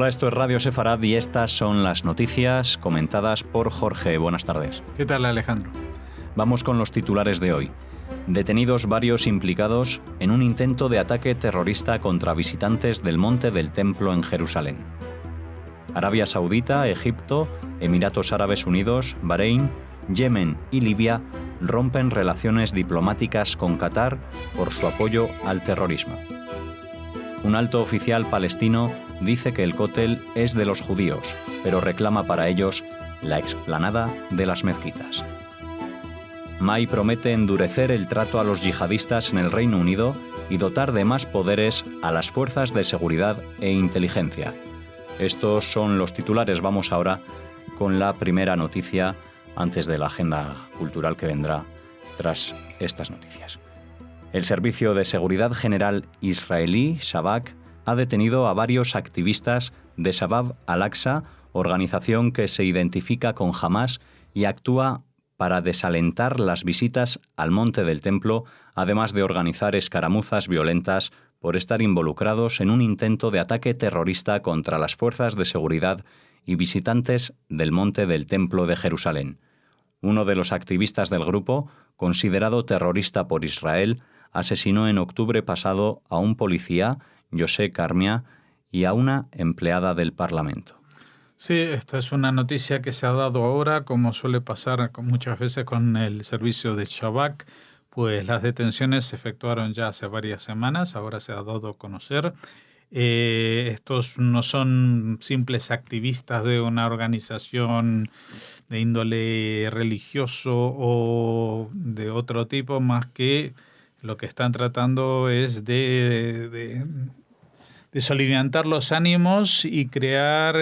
Hola, esto es Radio Sefarad y estas son las noticias comentadas por Jorge. Buenas tardes. ¿Qué tal, Alejandro? Vamos con los titulares de hoy. Detenidos varios implicados en un intento de ataque terrorista contra visitantes del Monte del Templo en Jerusalén. Arabia Saudita, Egipto, Emiratos Árabes Unidos, Bahrein, Yemen y Libia rompen relaciones diplomáticas con Qatar por su apoyo al terrorismo. Un alto oficial palestino dice que el cótel es de los judíos, pero reclama para ellos la explanada de las mezquitas. May promete endurecer el trato a los yihadistas en el Reino Unido y dotar de más poderes a las fuerzas de seguridad e inteligencia. Estos son los titulares. Vamos ahora con la primera noticia antes de la agenda cultural que vendrá tras estas noticias. El Servicio de Seguridad General israelí, Shabak, ha detenido a varios activistas de Shabab al-Aqsa, organización que se identifica con Hamás y actúa para desalentar las visitas al Monte del Templo, además de organizar escaramuzas violentas por estar involucrados en un intento de ataque terrorista contra las fuerzas de seguridad y visitantes del Monte del Templo de Jerusalén. Uno de los activistas del grupo, considerado terrorista por Israel, asesinó en octubre pasado a un policía, José Carmia, y a una empleada del Parlamento. Sí, esta es una noticia que se ha dado ahora, como suele pasar muchas veces con el servicio de Shabak, pues las detenciones se efectuaron ya hace varias semanas, ahora se ha dado a conocer. Estos no son simples activistas de una organización de índole religioso o de otro tipo, más que lo que están tratando es de soliviantar los ánimos y crear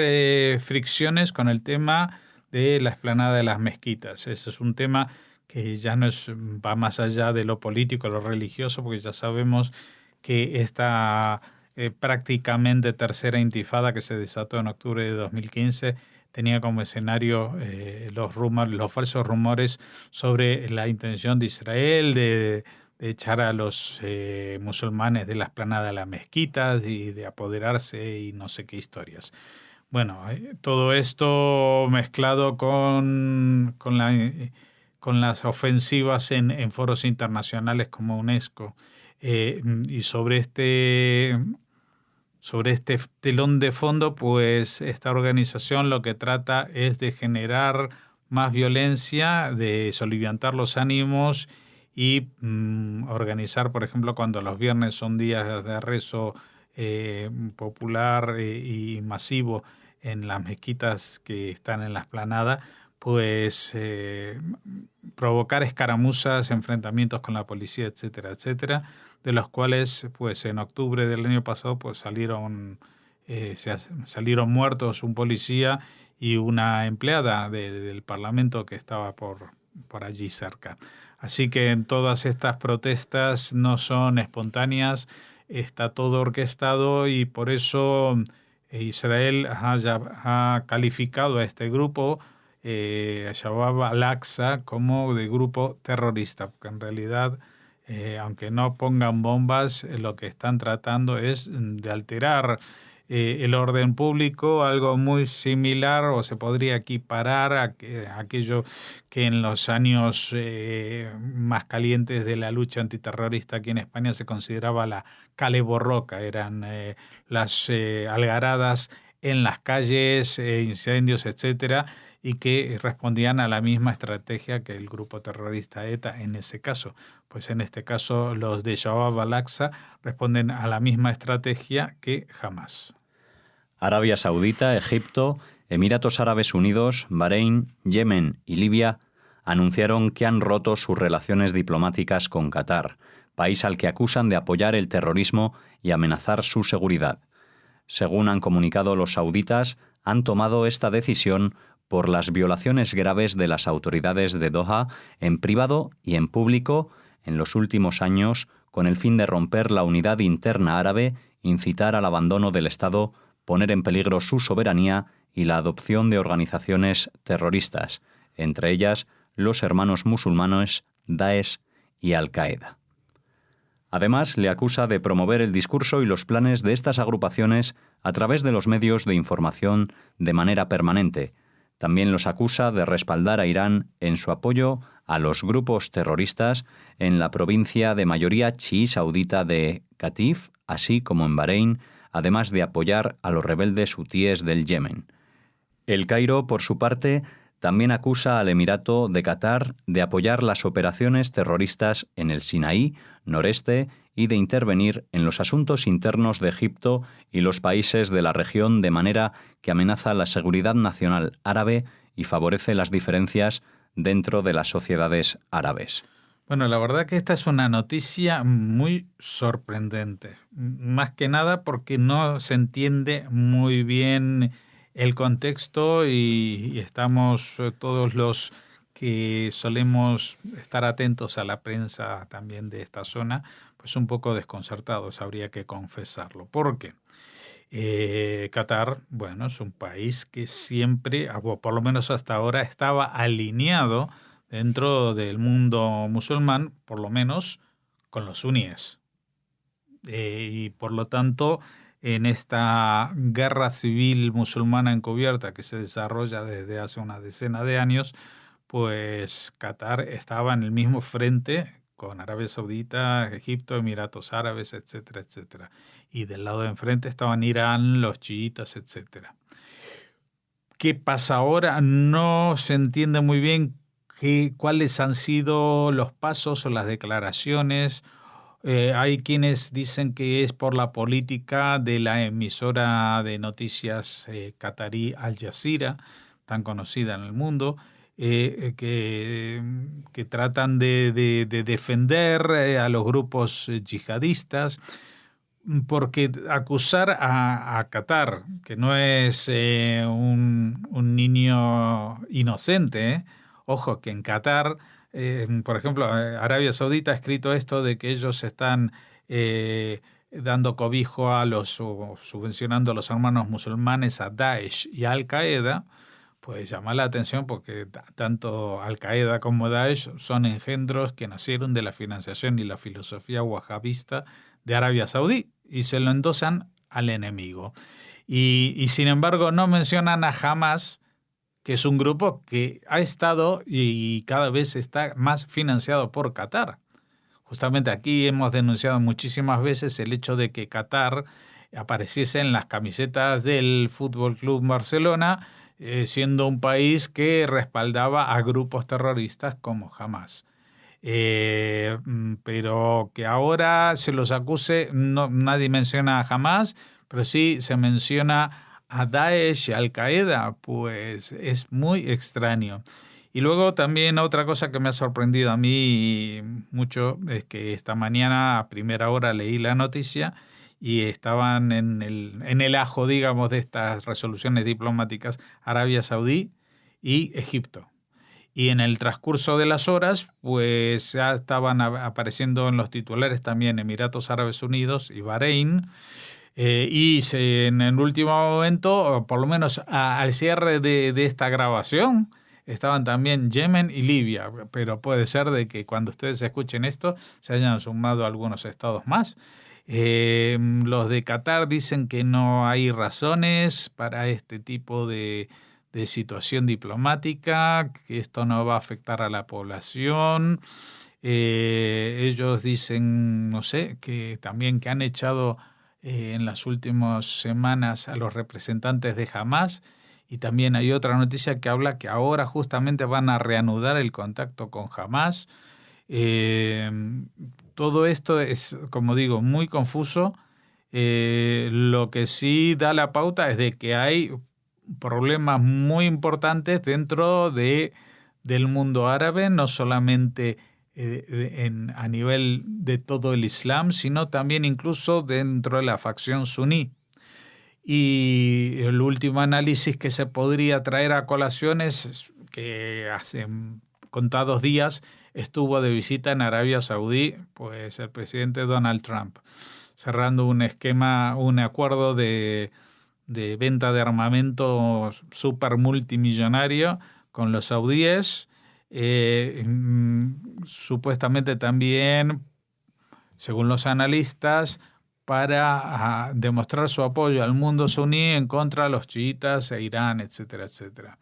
fricciones con el tema de la explanada de las mezquitas. Ese es un tema que ya va más allá de lo político, lo religioso, porque ya sabemos que esta prácticamente tercera intifada que se desató en octubre de 2015 tenía como escenario los falsos rumores sobre la intención de Israel de echar a los musulmanes de la explanada de las mezquitas y de apoderarse y no sé qué historias. Bueno, todo esto mezclado con las ofensivas en foros internacionales como UNESCO y sobre este telón de fondo, pues esta organización lo que trata es de generar más violencia, de soliviantar los ánimos y organizar, por ejemplo, cuando los viernes son días de rezo popular y masivo en las mezquitas que están en la explanada, pues provocar escaramuzas, enfrentamientos con la policía, etcétera, etcétera, de los cuales pues en octubre del año pasado pues salieron muertos un policía y una empleada del Parlamento que estaba por allí cerca. Así que todas estas protestas no son espontáneas, está todo orquestado y por eso Israel ha calificado a este grupo, a Shabab al-Aqsa, como de grupo terrorista, porque en realidad, aunque no pongan bombas, lo que están tratando es de alterar el orden público, algo muy similar o se podría equiparar a aquello que en los años más calientes de la lucha antiterrorista aquí en España se consideraba la Kale Borroka, eran las algaradas en las calles, incendios, etcétera, y que respondían a la misma estrategia que el grupo terrorista ETA en ese caso. Pues en este caso los de Shabab al-Aqsa responden a la misma estrategia que Hamás. Arabia Saudita, Egipto, Emiratos Árabes Unidos, Bahrein, Yemen y Libia anunciaron que han roto sus relaciones diplomáticas con Qatar, país al que acusan de apoyar el terrorismo y amenazar su seguridad. Según han comunicado los sauditas, han tomado esta decisión por las violaciones graves de las autoridades de Doha en privado y en público en los últimos años, con el fin de romper la unidad interna árabe, incitar al abandono del Estado, poner en peligro su soberanía y la adopción de organizaciones terroristas, entre ellas los hermanos musulmanes Daesh y Al-Qaeda. Además, le acusa de promover el discurso y los planes de estas agrupaciones a través de los medios de información de manera permanente. También los acusa de respaldar a Irán en su apoyo a los grupos terroristas en la provincia de mayoría chií saudita de Qatif, así como en Bahrein, además de apoyar a los rebeldes hutíes del Yemen. El Cairo, por su parte, también acusa al Emirato de Qatar de apoyar las operaciones terroristas en el Sinaí, noreste, y de intervenir en los asuntos internos de Egipto y los países de la región de manera que amenaza la seguridad nacional árabe y favorece las diferencias dentro de las sociedades árabes. Bueno, la verdad que esta es una noticia muy sorprendente, más que nada porque no se entiende muy bien el contexto y estamos todos los que solemos estar atentos a la prensa también de esta zona, pues un poco desconcertados, habría que confesarlo. ¿Por qué? Qatar, bueno, es un país que siempre, o por lo menos hasta ahora, estaba alineado dentro del mundo musulmán, por lo menos con los suníes. Y por lo tanto, en esta guerra civil musulmana encubierta que se desarrolla desde hace una decena de años, pues Qatar estaba en el mismo frente con Arabia Saudita, Egipto, Emiratos Árabes, etcétera, etcétera. Y del lado de enfrente estaban Irán, los chiitas, etcétera. ¿Qué pasa ahora? No se entiende muy bien cuáles han sido los pasos o las declaraciones. Hay quienes dicen que es por la política de la emisora de noticias catarí Al Jazeera, tan conocida en el mundo, que tratan de defender a los grupos yihadistas, porque acusar a Qatar, que no es un niño inocente, ojo, que en Qatar, por ejemplo, Arabia Saudita ha escrito esto de que ellos están dando cobijo o subvencionando a los hermanos musulmanes, a Daesh y a Al-Qaeda. Pues llama la atención porque tanto Al-Qaeda como Daesh son engendros que nacieron de la financiación y la filosofía wahabista de Arabia Saudí y se lo endosan al enemigo. Y sin embargo no mencionan a Hamas, que es un grupo que ha estado y cada vez está más financiado por Qatar. Justamente aquí hemos denunciado muchísimas veces el hecho de que Qatar apareciese en las camisetas del Fútbol Club Barcelona, siendo un país que respaldaba a grupos terroristas como Hamas. Pero que ahora se los acuse, no, nadie menciona a Hamas, pero sí se menciona a Daesh y Al-Qaeda, pues es muy extraño. Y luego también otra cosa que me ha sorprendido a mí mucho es que esta mañana a primera hora leí la noticia y estaban en el ajo, digamos, de estas resoluciones diplomáticas Arabia Saudí y Egipto. Y en el transcurso de las horas, pues ya estaban apareciendo en los titulares también Emiratos Árabes Unidos y Bahrein. En el último momento, por lo menos al cierre de esta grabación, estaban también Yemen y Libia. Pero puede ser de que cuando ustedes escuchen esto se hayan sumado algunos estados más. Los de Qatar dicen que no hay razones para este tipo de situación diplomática, que esto no va a afectar a la población. Ellos dicen, no sé, que también que han echado en las últimas semanas a los representantes de Hamas, y también hay otra noticia que habla que ahora justamente van a reanudar el contacto con Hamas. Todo esto es, como digo, muy confuso. Lo que sí da la pauta es de que hay problemas muy importantes dentro del mundo árabe, no solamente a nivel de todo el Islam, sino también incluso dentro de la facción suní. Y el último análisis que se podría traer a colación es que hace contados días estuvo de visita en Arabia Saudí, pues el presidente Donald Trump, cerrando un acuerdo de venta de armamento súper multimillonario con los saudíes, supuestamente también según los analistas, para demostrar su apoyo al mundo suní en contra de los chiitas e Irán, etcétera, etcétera.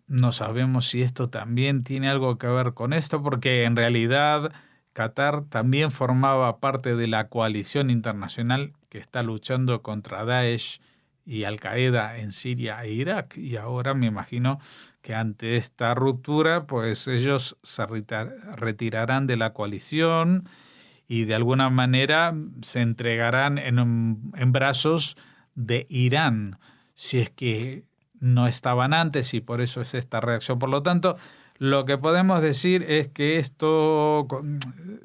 No sabemos si esto también tiene algo que ver con esto, porque en realidad Qatar también formaba parte de la coalición internacional que está luchando contra Daesh y Al-Qaeda en Siria e Irak, y ahora me imagino que ante esta ruptura, pues ellos se retirarán de la coalición y de alguna manera se entregarán en brazos de Irán, si es que no estaban antes, y por eso es esta reacción. Por lo tanto, lo que podemos decir es que esto,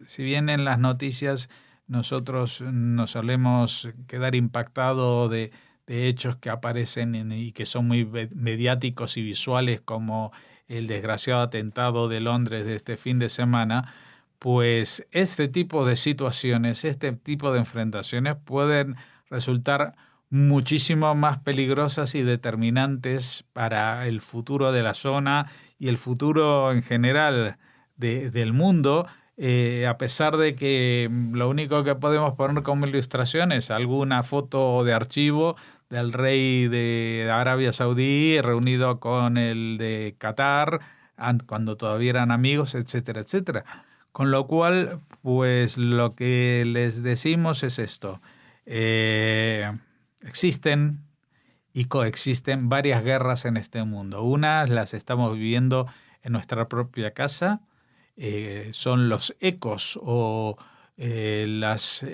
si bien en las noticias nosotros nos solemos quedar impactados de hechos que aparecen y que son muy mediáticos y visuales, como el desgraciado atentado de Londres de este fin de semana, pues este tipo de situaciones, este tipo de enfrentaciones pueden resultar muchísimo más peligrosas y determinantes para el futuro de la zona y el futuro en general del mundo, a pesar de que lo único que podemos poner como ilustración es alguna foto de archivo del rey de Arabia Saudí reunido con el de Qatar, cuando todavía eran amigos, etcétera, etcétera. Con lo cual, pues lo que les decimos es esto. Existen y coexisten varias guerras en este mundo. Unas las estamos viviendo en nuestra propia casa, son los ecos o los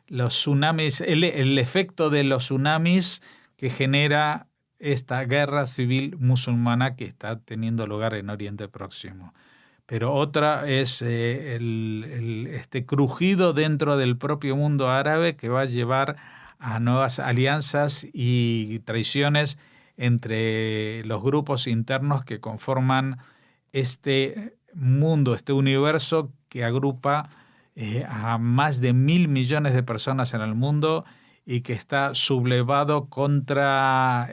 tsunamis, el efecto de los tsunamis que genera esta guerra civil musulmana que está teniendo lugar en Oriente Próximo. Pero otra es este crujido dentro del propio mundo árabe que va a llevar a nuevas alianzas y traiciones entre los grupos internos que conforman este mundo, este universo que agrupa a más de 1.000 millones de personas en el mundo y que está sublevado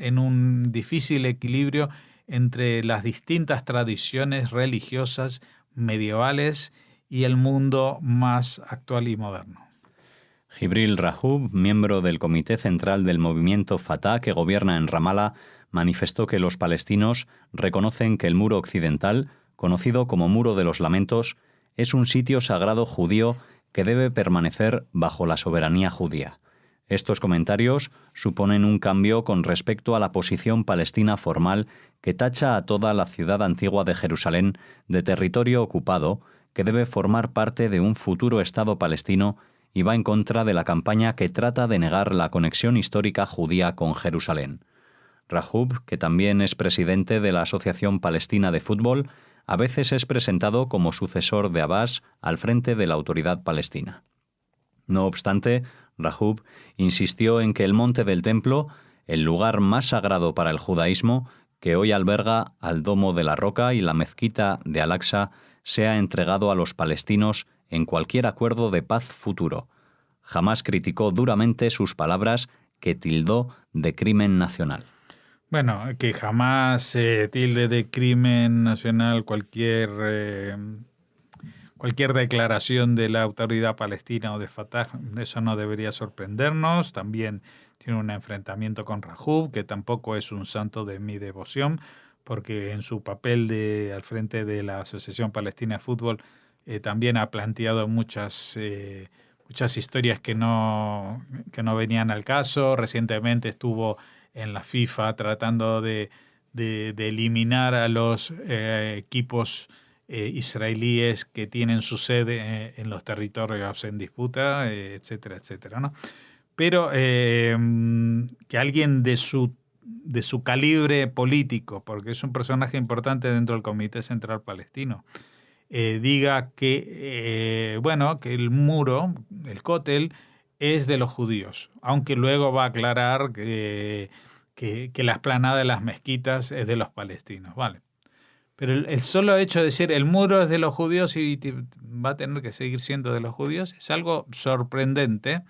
en un difícil equilibrio entre las distintas tradiciones religiosas medievales y el mundo más actual y moderno. Jibril Rajoub, miembro del Comité Central del movimiento Fatah que gobierna en Ramallah, manifestó que los palestinos reconocen que el Muro Occidental, conocido como Muro de los Lamentos, es un sitio sagrado judío que debe permanecer bajo la soberanía judía. Estos comentarios suponen un cambio con respecto a la posición palestina formal que tacha a toda la ciudad antigua de Jerusalén de territorio ocupado que debe formar parte de un futuro Estado palestino y va en contra de la campaña que trata de negar la conexión histórica judía con Jerusalén. Rajoub, que también es presidente de la Asociación Palestina de Fútbol, a veces es presentado como sucesor de Abbas al frente de la Autoridad Palestina. No obstante, Rajoub insistió en que el Monte del Templo, el lugar más sagrado para el judaísmo, que hoy alberga al Domo de la Roca y la mezquita de Al-Aqsa, sea entregado a los palestinos en cualquier acuerdo de paz futuro. Jamás criticó duramente sus palabras que tildó de crimen nacional. Bueno, que jamás se tilde de crimen nacional cualquier declaración de la autoridad palestina o de Fatah, eso no debería sorprendernos. También tiene un enfrentamiento con Rajoub, que tampoco es un santo de mi devoción, porque en su papel al frente de la Asociación Palestina de Fútbol también ha planteado muchas historias que no venían al caso. Recientemente estuvo en la FIFA tratando de eliminar a los equipos israelíes que tienen su sede en los territorios en disputa, etcétera, etcétera, ¿no? Pero que alguien de su calibre político, porque es un personaje importante dentro del Comité Central Palestino, diga que el muro, el cótel, es de los judíos, aunque luego va a aclarar que la explanada de las mezquitas es de los palestinos, ¿vale? Pero el solo hecho de decir el muro es de los judíos y va a tener que seguir siendo de los judíos es algo sorprendente,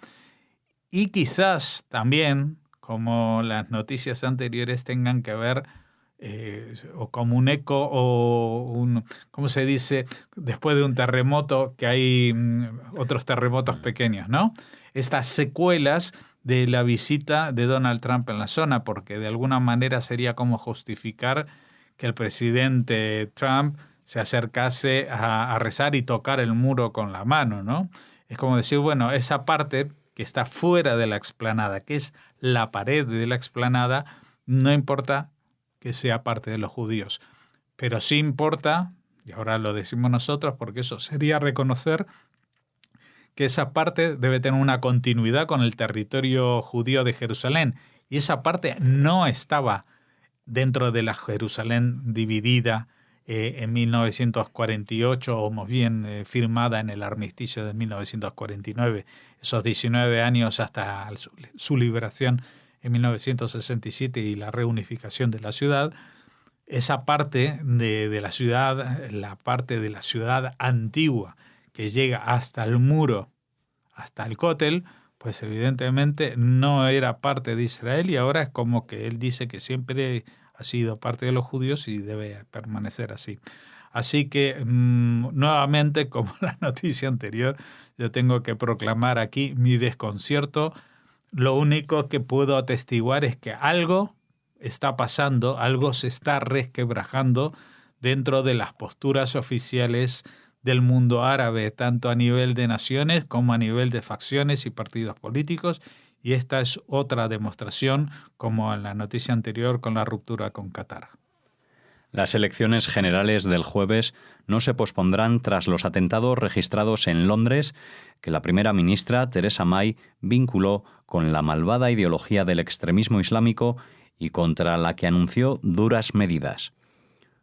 y quizás también, como las noticias anteriores, tengan que ver o como un eco o ¿cómo se dice? Después de un terremoto que hay otros terremotos pequeños, ¿no? Estas secuelas de la visita de Donald Trump en la zona, porque de alguna manera sería como justificar que el presidente Trump se acercase a rezar y tocar el muro con la mano, ¿no? Es como decir, bueno, esa parte que está fuera de la explanada, que es la pared de la explanada, no importa que sea parte de los judíos, pero sí importa, y ahora lo decimos nosotros porque eso sería reconocer que esa parte debe tener una continuidad con el territorio judío de Jerusalén, y esa parte no estaba dentro de la Jerusalén dividida en 1948, o más bien firmada en el armisticio de 1949, esos 19 años hasta su liberación en 1967 y la reunificación de la ciudad. Esa parte de la ciudad, la parte de la ciudad antigua que llega hasta el muro, hasta el Cótel, pues evidentemente no era parte de Israel, y ahora es como que él dice que siempre ha sido parte de los judíos y debe permanecer así. Así que, nuevamente, como la noticia anterior, yo tengo que proclamar aquí mi desconcierto. Lo único que puedo atestiguar es que algo está pasando, algo se está resquebrajando dentro de las posturas oficiales del mundo árabe, tanto a nivel de naciones como a nivel de facciones y partidos políticos, y esta es otra demostración, como en la noticia anterior con la ruptura con Qatar. Las elecciones generales del jueves no se pospondrán tras los atentados registrados en Londres, que la primera ministra, Theresa May, vinculó con la malvada ideología del extremismo islámico y contra la que anunció duras medidas.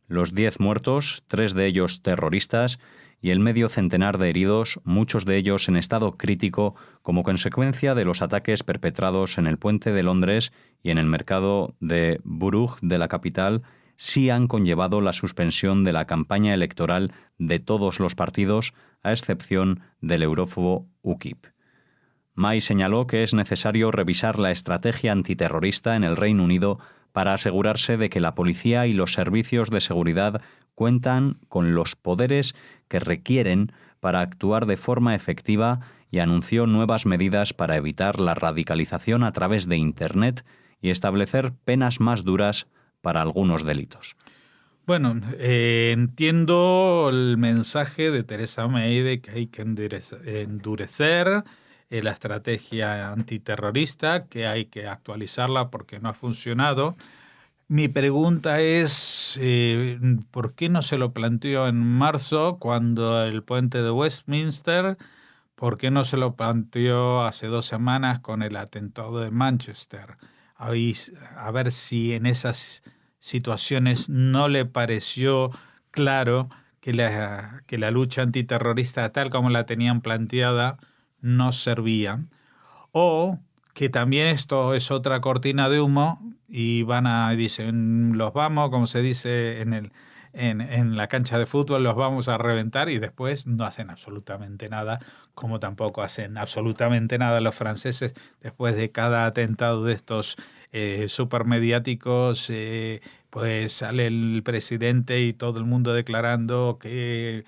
Los 10 muertos, 3 de ellos terroristas, y el medio centenar de heridos, muchos de ellos en estado crítico, como consecuencia de los ataques perpetrados en el puente de Londres y en el mercado de Borough de la capital, sí han conllevado la suspensión de la campaña electoral de todos los partidos, a excepción del eurófobo UKIP. May señaló que es necesario revisar la estrategia antiterrorista en el Reino Unido para asegurarse de que la policía y los servicios de seguridad cuentan con los poderes que requieren para actuar de forma efectiva, y anunció nuevas medidas para evitar la radicalización a través de Internet y establecer penas más duras para algunos delitos. Bueno, entiendo el mensaje de Theresa May de que hay que endurecer la estrategia antiterrorista, que hay que actualizarla porque no ha funcionado. Mi pregunta es, ¿por qué no se lo planteó en marzo cuando el puente de Westminster? ¿Por qué no se lo planteó hace 2 semanas con el atentado de Manchester? A ver si en esas situaciones no le pareció claro que la lucha antiterrorista, tal como la tenían planteada, no servía. O que también esto es otra cortina de humo y dicen, los vamos, como se dice en la cancha de fútbol, los vamos a reventar, y después no hacen absolutamente nada, como tampoco hacen absolutamente nada los franceses después de cada atentado de estos supermediáticos. Pues sale el presidente y todo el mundo declarando que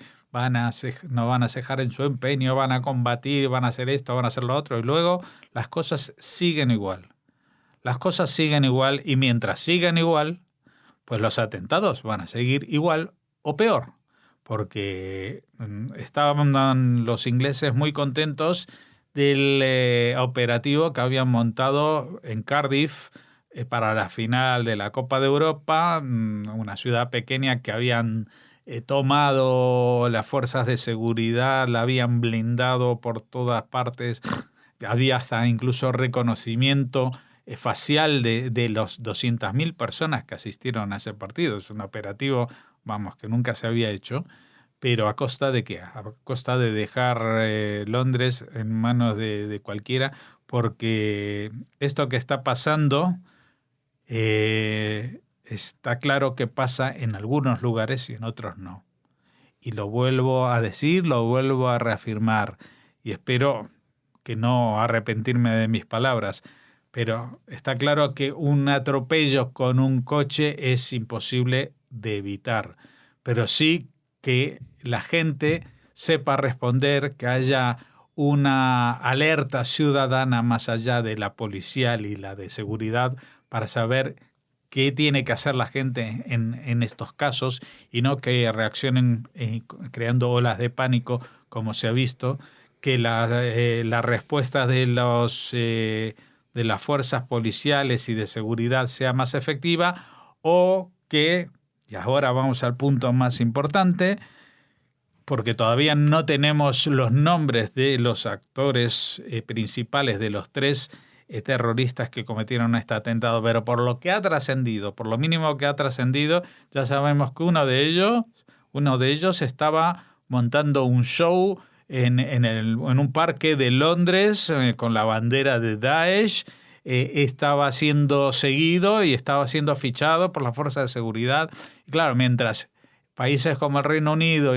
no van a cejar en su empeño, van a combatir, van a hacer esto, van a hacer lo otro, y luego las cosas siguen igual. Las cosas siguen igual, y mientras sigan igual, pues los atentados van a seguir igual o peor, porque estaban los ingleses muy contentos del operativo que habían montado en Cardiff para la final de la Copa de Europa, una ciudad pequeña que habían tomado las fuerzas de seguridad, la habían blindado por todas partes, había hasta incluso reconocimiento facial de los 200.000 personas que asistieron a ese partido. Es un operativo, que nunca se había hecho, pero ¿a costa de qué? A costa de dejar Londres en manos de cualquiera, porque esto que está pasando está claro que pasa en algunos lugares y en otros no. Y lo vuelvo a decir, lo vuelvo a reafirmar, y espero que no arrepentirme de mis palabras, pero está claro que un atropello con un coche es imposible de evitar, pero sí que la gente sepa responder, que haya una alerta ciudadana más allá de la policial y la de seguridad para saber qué tiene que hacer la gente en estos casos y no que reaccionen creando olas de pánico, como se ha visto, que la respuesta de las fuerzas policiales y de seguridad sea más efectiva, o que, y ahora vamos al punto más importante, porque todavía no tenemos los nombres de los actores principales de los 3 terroristas que cometieron este atentado, pero por lo que ha trascendido, por lo mínimo que ha trascendido, ya sabemos que uno de ellos estaba montando un show en un parque de Londres con la bandera de Daesh. Estaba siendo seguido y estaba siendo fichado por las fuerzas de seguridad. Y claro, mientras países como el Reino Unido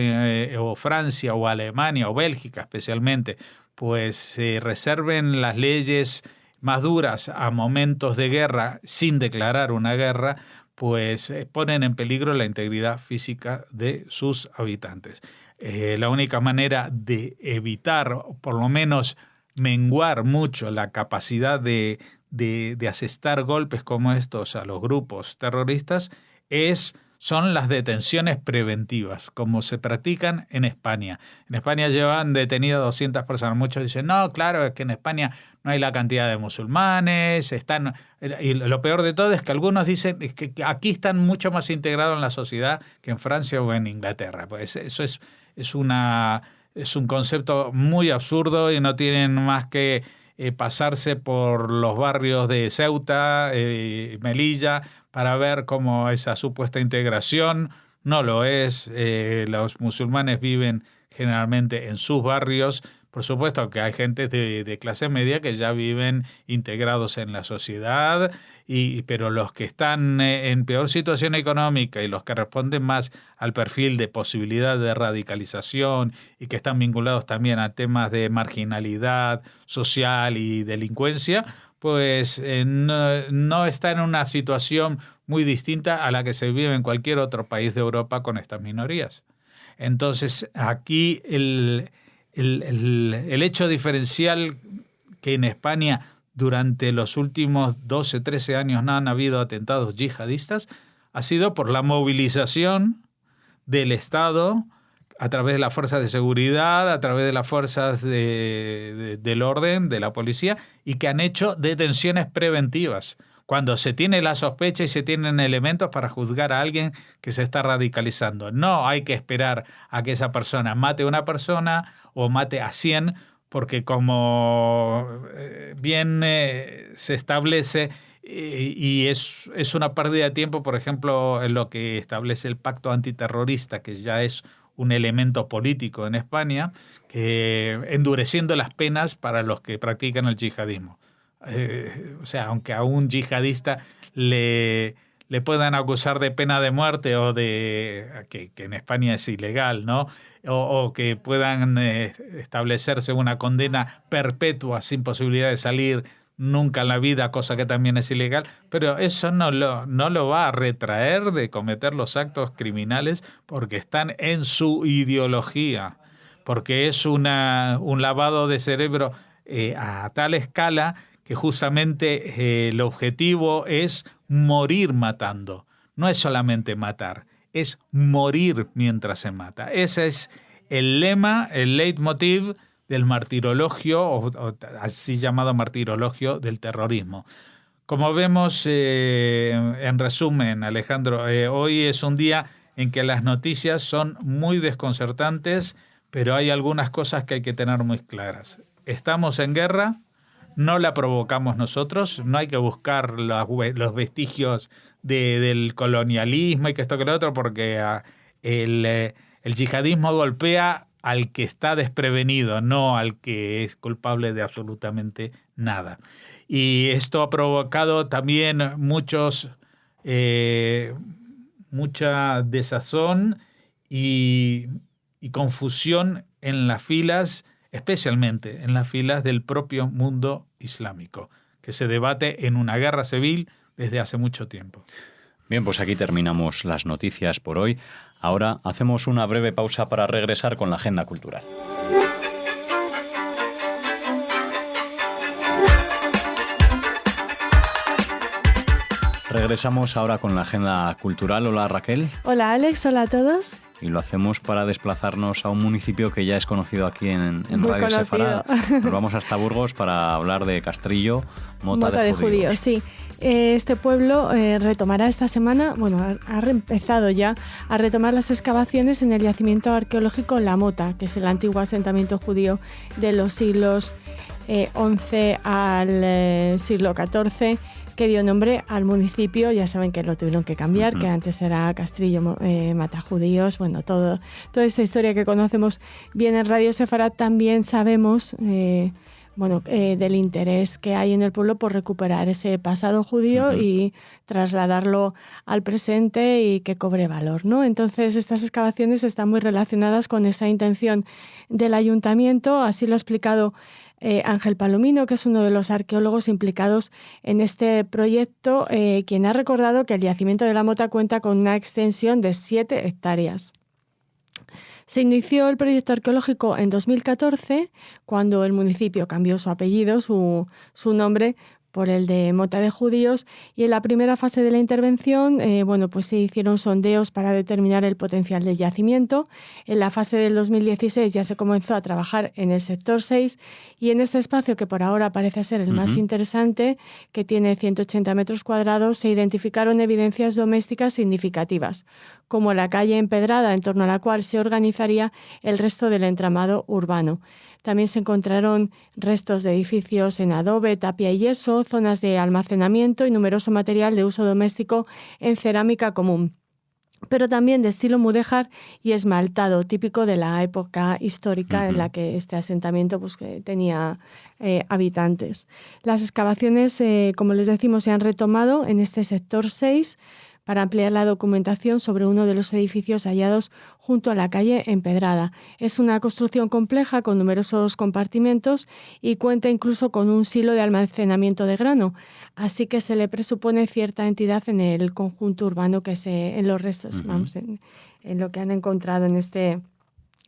o Francia o Alemania o Bélgica especialmente, pues reserven las leyes más duras a momentos de guerra sin declarar una guerra, pues ponen en peligro la integridad física de sus habitantes. La única manera de evitar, o por lo menos menguar mucho la capacidad de asestar golpes como estos a los grupos terroristas son las detenciones preventivas, como se practican en España. En España llevan detenidas 200 personas. Muchos dicen, no, claro, es que en España no hay la cantidad de musulmanes. Y lo peor de todo es que algunos dicen que aquí están mucho más integrados en la sociedad que en Francia o en Inglaterra. Pues eso es un concepto muy absurdo y no tienen más que pasarse por los barrios de Ceuta, Melilla, para ver cómo esa supuesta integración no lo es. Los musulmanes viven generalmente en sus barrios. Por supuesto que hay gente de clase media que ya viven integrados en la sociedad, pero los que están en peor situación económica y los que responden más al perfil de posibilidad de radicalización y que están vinculados también a temas de marginalidad social y delincuencia, pues no está en una situación muy distinta a la que se vive en cualquier otro país de Europa con estas minorías. Entonces, aquí el hecho diferencial que en España durante los últimos 12, 13 años no han habido atentados yihadistas ha sido por la movilización del Estado a través de las fuerzas de seguridad, a través de las fuerzas del orden, de la policía, y que han hecho detenciones preventivas. Cuando se tiene la sospecha y se tienen elementos para juzgar a alguien que se está radicalizando. No hay que esperar a que esa persona mate a una persona o mate a 100, porque como bien se establece, y es una pérdida de tiempo, por ejemplo, en lo que establece el pacto antiterrorista, que ya es un elemento político en España, que endureciendo las penas para los que practican el yihadismo. O sea, aunque a un yihadista le puedan acusar de pena de muerte o que en España es ilegal, ¿no? O que puedan establecerse una condena perpetua sin posibilidad de salir nunca en la vida, cosa que también es ilegal, pero eso no lo va a retraer de cometer los actos criminales porque están en su ideología, porque es un lavado de cerebro a tal escala que justamente el objetivo es morir matando. No es solamente matar, es morir mientras se mata. Ese es el lema, el leitmotiv del martirologio, o así llamado martirologio del terrorismo. Como vemos, en resumen, Alejandro, hoy es un día en que las noticias son muy desconcertantes, pero hay algunas cosas que hay que tener muy claras. Estamos en guerra, no la provocamos nosotros, no hay que buscar los vestigios del colonialismo y que esto que lo otro, porque el yihadismo golpea al que está desprevenido, no al que es culpable de absolutamente nada. Y esto ha provocado también mucha desazón y confusión en las filas, especialmente en las filas del propio mundo islámico, que se debate en una guerra civil desde hace mucho tiempo. Bien, pues aquí terminamos las noticias por hoy. Ahora hacemos una breve pausa para regresar con la agenda cultural. Regresamos ahora con la agenda cultural. Hola, Raquel. Hola, Alex. Hola a todos. Y lo hacemos para desplazarnos a un municipio que ya es conocido aquí en Radio Sefarad. Nos vamos hasta Burgos para hablar de Castrillo, Mota de Judíos. Sí. Este pueblo retomará esta semana, ha empezado ya a retomar las excavaciones en el yacimiento arqueológico La Mota, que es el antiguo asentamiento judío de los siglos XI al siglo XIV, que dio nombre al municipio. Ya saben que lo tuvieron que cambiar, que antes era Castrillo, Matajudíos. Toda esta historia que conocemos bien en Radio Sefarad. También sabemos del interés que hay en el pueblo por recuperar ese pasado judío y trasladarlo al presente y que cobre valor, ¿no? Entonces, estas excavaciones están muy relacionadas con esa intención del ayuntamiento. Así lo ha explicado Ángel Palomino, que es uno de los arqueólogos implicados en este proyecto, quien ha recordado que el yacimiento de La Mota cuenta con una extensión de 7 hectáreas. Se inició el proyecto arqueológico en 2014, cuando el municipio cambió su apellido, su nombre, por el de Mota de Judíos, y en la primera fase de la intervención se hicieron sondeos para determinar el potencial del yacimiento. En la fase del 2016 ya se comenzó a trabajar en el sector 6, y en este espacio, que por ahora parece ser el más interesante, que tiene 180 metros cuadrados, se identificaron evidencias domésticas significativas, como la calle empedrada en torno a la cual se organizaría el resto del entramado urbano. También se encontraron restos de edificios en adobe, tapia y yeso, zonas de almacenamiento y numeroso material de uso doméstico en cerámica común, pero también de estilo mudéjar y esmaltado, típico de la época histórica en la que este asentamiento que tenía habitantes. Las excavaciones, como les decimos, se han retomado en este sector 6 para ampliar la documentación sobre uno de los edificios hallados junto a la calle empedrada. Es una construcción compleja con numerosos compartimentos y cuenta incluso con un silo de almacenamiento de grano, así que se le presupone cierta entidad en el conjunto urbano en los restos, en lo que han encontrado en este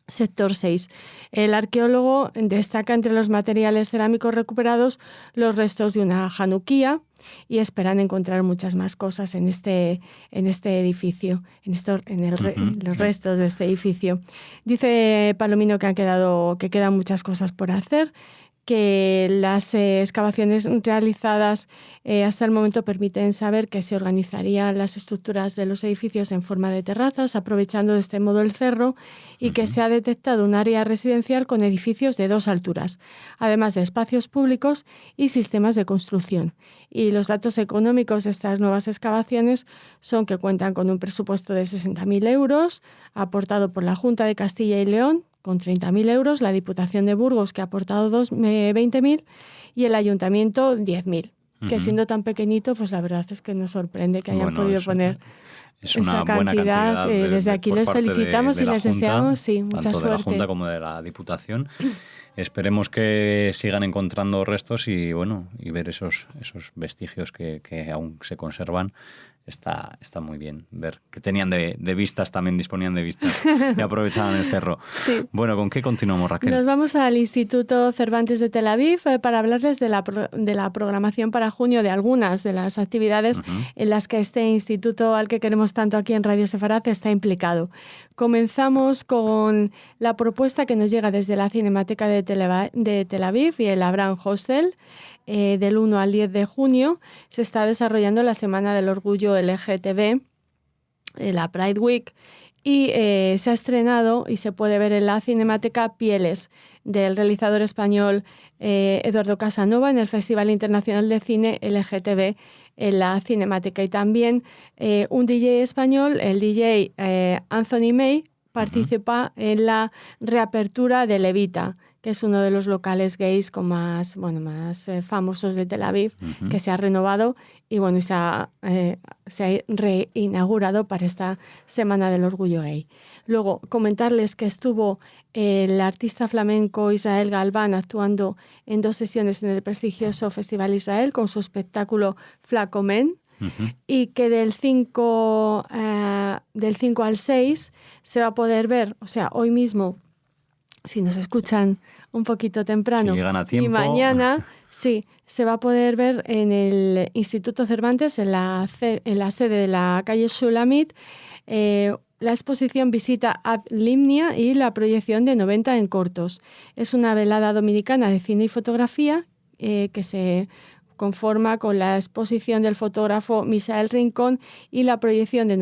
sector 6. El arqueólogo destaca entre los materiales cerámicos recuperados los restos de una januquía, y esperan encontrar muchas más cosas en este edificio, los restos de este edificio. Dice Palomino que quedan muchas cosas por hacer, que las excavaciones realizadas hasta el momento permiten saber que se organizarían las estructuras de los edificios en forma de terrazas, aprovechando de este modo el cerro, y que se ha detectado un área residencial con edificios de 2 alturas, además de espacios públicos y sistemas de construcción. Y los datos económicos de estas nuevas excavaciones son que cuentan con un presupuesto de 60.000 euros, aportado por la Junta de Castilla y León, con 30.000 euros, la Diputación de Burgos, que ha aportado 20.000, y el Ayuntamiento 10.000, que siendo tan pequeñito, pues la verdad es que nos sorprende que hayan podido poner una buena cantidad. Desde aquí les felicitamos y les deseamos mucha tanto suerte. De la Junta como de la Diputación. Esperemos que sigan encontrando restos y ver esos vestigios que aún se conservan. Está muy bien ver que tenían de vistas, también disponían de vistas y aprovechaban el cerro. Sí. Bueno, ¿con qué continuamos, Raquel? Nos vamos al Instituto Cervantes de Tel Aviv para hablarles de la programación para junio, de algunas de las actividades en las que este instituto, al que queremos tanto aquí en Radio Sefarad, está implicado. Comenzamos con la propuesta que nos llega desde la Cinemateca de Tel Aviv y el Abraham Hostel. Del 1 al 10 de junio se está desarrollando la Semana del Orgullo LGTB, la Pride Week, y se ha estrenado y se puede ver en la Cinemateca Pieles, del realizador español Eduardo Casanova, en el Festival Internacional de Cine LGTB en la Cinemateca. Y también un DJ español, el DJ Anthony May, participa en la reapertura de Levita, que es uno de los locales gays con más famosos de Tel Aviv, que se ha renovado y se ha reinaugurado para esta Semana del Orgullo Gay. Luego, comentarles que estuvo el artista flamenco Israel Galván actuando en 2 sesiones en el prestigioso Festival Israel con su espectáculo Flacomen, y que del 5 al 6 se va a poder ver, o sea, hoy mismo, si nos escuchan un poquito temprano, si llegan a tiempo, y mañana, sí, se va a poder ver en el Instituto Cervantes, en la sede de la calle Shulamit, la exposición Visita ad Limnia y la proyección de 90 en cortos. Es una velada dominicana de cine y fotografía que se conforma con la exposición del fotógrafo Misael Rincón y la proyección de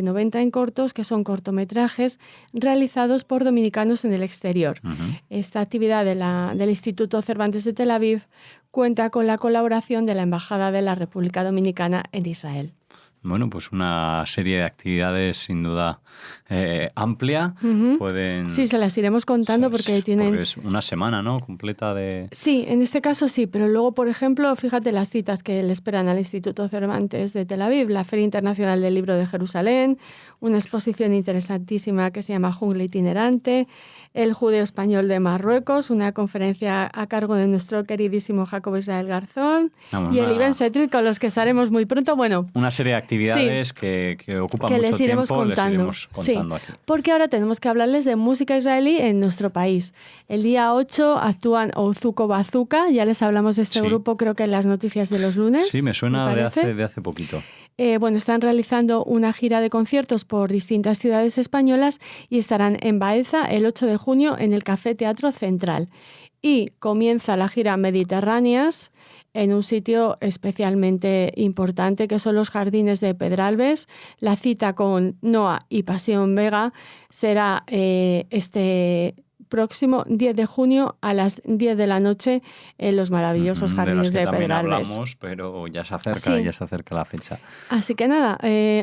90 en cortos, que son cortometrajes realizados por dominicanos en el exterior. Esta actividad del Instituto Cervantes de Tel Aviv cuenta con la colaboración de la Embajada de la República Dominicana en Israel. Bueno, pues una serie de actividades sin duda amplia. Pueden... Sí, se las iremos contando porque tienen... Porque es una semana, ¿no? Completa de... Sí, en este caso sí, pero luego, por ejemplo, fíjate las citas que le esperan al Instituto Cervantes de Tel Aviv, la Feria Internacional del Libro de Jerusalén, una exposición interesantísima que se llama Jungla Itinerante, el Judeo Español de Marruecos, una conferencia a cargo de nuestro queridísimo Jacobo Israel Garzón, y el Ibn Setrit, con los que estaremos muy pronto. Bueno, una serie de actividades que ocupan que mucho les iremos tiempo, contando. Les iremos contando aquí. Porque ahora tenemos que hablarles de música israelí en nuestro país. El día 8 actúan Ouzuko Bazooka, ya les hablamos de este grupo, creo que en las noticias de los lunes. Sí, me suena de hace poquito. Están realizando una gira de conciertos por distintas ciudades españolas y estarán en Baeza el 8 de junio en el Café Teatro Central. Y comienza la gira Mediterráneas en un sitio especialmente importante que son los Jardines de Pedralbes. La cita con Noa y Pasión Vega será este próximo 10 de junio a las 10 de la noche en los maravillosos Jardines de Pedralbes. Hablamos, pero ya se acerca la fecha. Así que nada,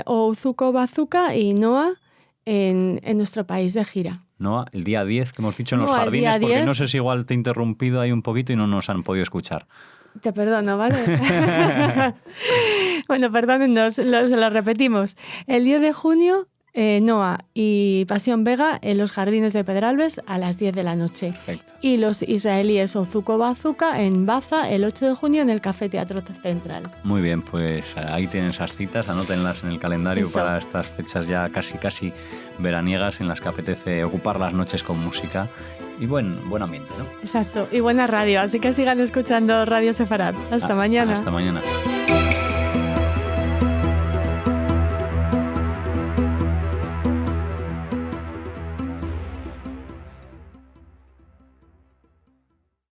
Ouzuko Bazooka y Noa en nuestro país de gira. Noa, el día 10 que hemos dicho en los Jardines, porque no sé si igual te he interrumpido ahí un poquito y no nos han podido escuchar. Te perdono, ¿vale? Bueno, perdónennos, se lo repetimos. El 10 de junio, Noa y Pasión Vega en los Jardines de Pedralbes a las 10 de la noche. Perfecto. Y los israelíes Ouzuko Bazooka en Baza el 8 de junio en el Café Teatro Central. Muy bien, pues ahí tienen esas citas, anótenlas en el calendario para estas fechas ya casi veraniegas en las que apetece ocupar las noches con música. Y buen ambiente, ¿no? Exacto, y buena radio, así que sigan escuchando Radio Sefarad. Hasta mañana. Hasta mañana.